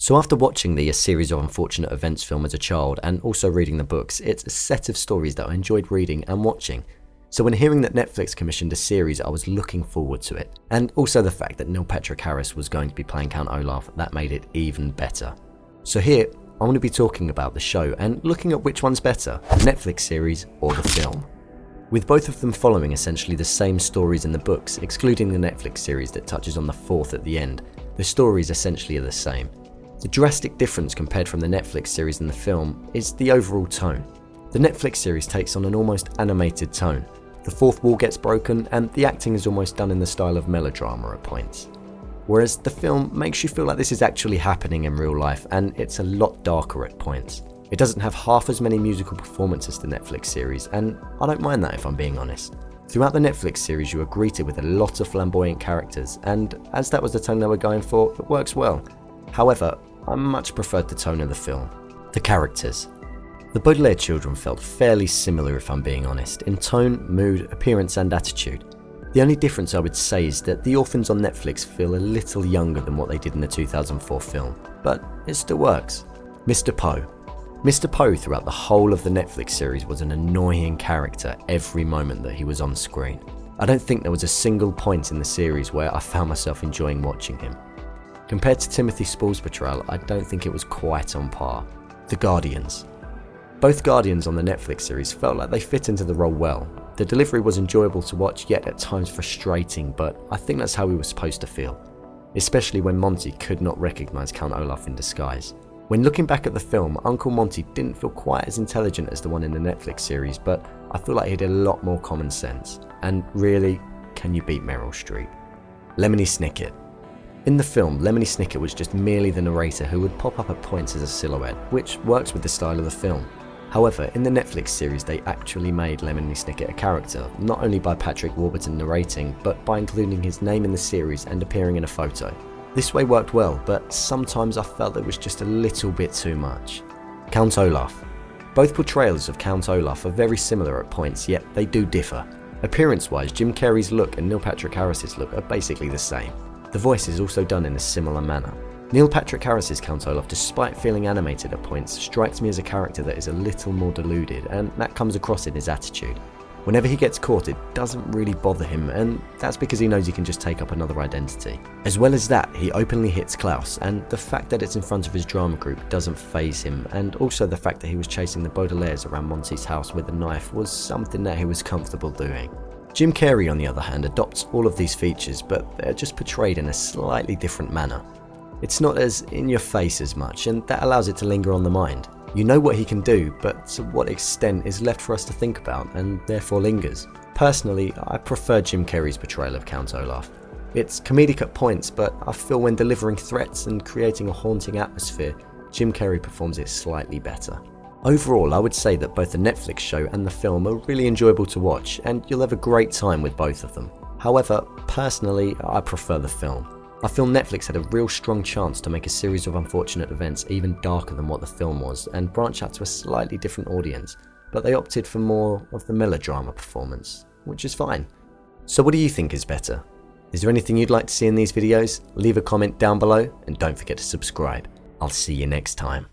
So after watching the A Series of Unfortunate Events film as a child and also reading the books, it's a set of stories that I enjoyed reading and watching. So when hearing that Netflix commissioned a series, I was looking forward to it. And also the fact that Neil Patrick Harris was going to be playing Count Olaf, that made it even better. So here, I want to be talking about the show and looking at which one's better, the Netflix series or the film. With both of them following essentially the same stories in the books, excluding the Netflix series that touches on the fourth at the end, the stories essentially are the same. The drastic difference compared from the Netflix series and the film is the overall tone. The Netflix series takes on an almost animated tone. The fourth wall gets broken and the acting is almost done in the style of melodrama at points. Whereas the film makes you feel like this is actually happening in real life and it's a lot darker at points. It doesn't have half as many musical performances as the Netflix series, and I don't mind that if I'm being honest. Throughout the Netflix series you are greeted with a lot of flamboyant characters, and as that was the tone they were going for, it works well. However, I much preferred the tone of the film. The characters. The Baudelaire children felt fairly similar if I'm being honest, in tone, mood, appearance and attitude. The only difference I would say is that the orphans on Netflix feel a little younger than what they did in the 2004 film, but it still works. Mr. Poe. Mr. Poe throughout the whole of the Netflix series was an annoying character every moment that he was on screen. I don't think there was a single point in the series where I found myself enjoying watching him. Compared to Timothy Spall's portrayal, I don't think it was quite on par. The Guardians. Both Guardians on the Netflix series felt like they fit into the role well. The delivery was enjoyable to watch, yet at times frustrating, but I think that's how we were supposed to feel. Especially when Monty could not recognise Count Olaf in disguise. When looking back at the film, Uncle Monty didn't feel quite as intelligent as the one in the Netflix series, but I feel like he had a lot more common sense. And really, can you beat Meryl Streep? Lemony Snicket. In the film, Lemony Snicket was just merely the narrator who would pop up at points as a silhouette, which works with the style of the film. However, in the Netflix series they actually made Lemony Snicket a character, not only by Patrick Warburton narrating, but by including his name in the series and appearing in a photo. This way worked well, but sometimes I felt it was just a little bit too much. Count Olaf. Both portrayals of Count Olaf are very similar at points, yet they do differ. Appearance-wise, Jim Carrey's look and Neil Patrick Harris's look are basically the same. The voice is also done in a similar manner. Neil Patrick Harris's Count Olaf, despite feeling animated at points, strikes me as a character that is a little more deluded, and that comes across in his attitude. Whenever he gets caught, it doesn't really bother him, and that's because he knows he can just take up another identity. As well as that, he openly hits Klaus, and the fact that it's in front of his drama group doesn't faze him, and also the fact that he was chasing the Baudelaires around Monty's house with a knife was something that he was comfortable doing. Jim Carrey, on the other hand, adopts all of these features, but they're just portrayed in a slightly different manner. It's not as in your face as much, and that allows it to linger on the mind. You know what he can do, but to what extent is left for us to think about, and therefore lingers. Personally, I prefer Jim Carrey's portrayal of Count Olaf. It's comedic at points, but I feel when delivering threats and creating a haunting atmosphere, Jim Carrey performs it slightly better. Overall, I would say that both the Netflix show and the film are really enjoyable to watch, and you'll have a great time with both of them. However, personally, I prefer the film. I feel Netflix had a real strong chance to make A Series of Unfortunate Events even darker than what the film was and branch out to a slightly different audience, but they opted for more of the melodrama performance, which is fine. So what do you think is better? Is there anything you'd like to see in these videos? Leave a comment down below and don't forget to subscribe. I'll see you next time.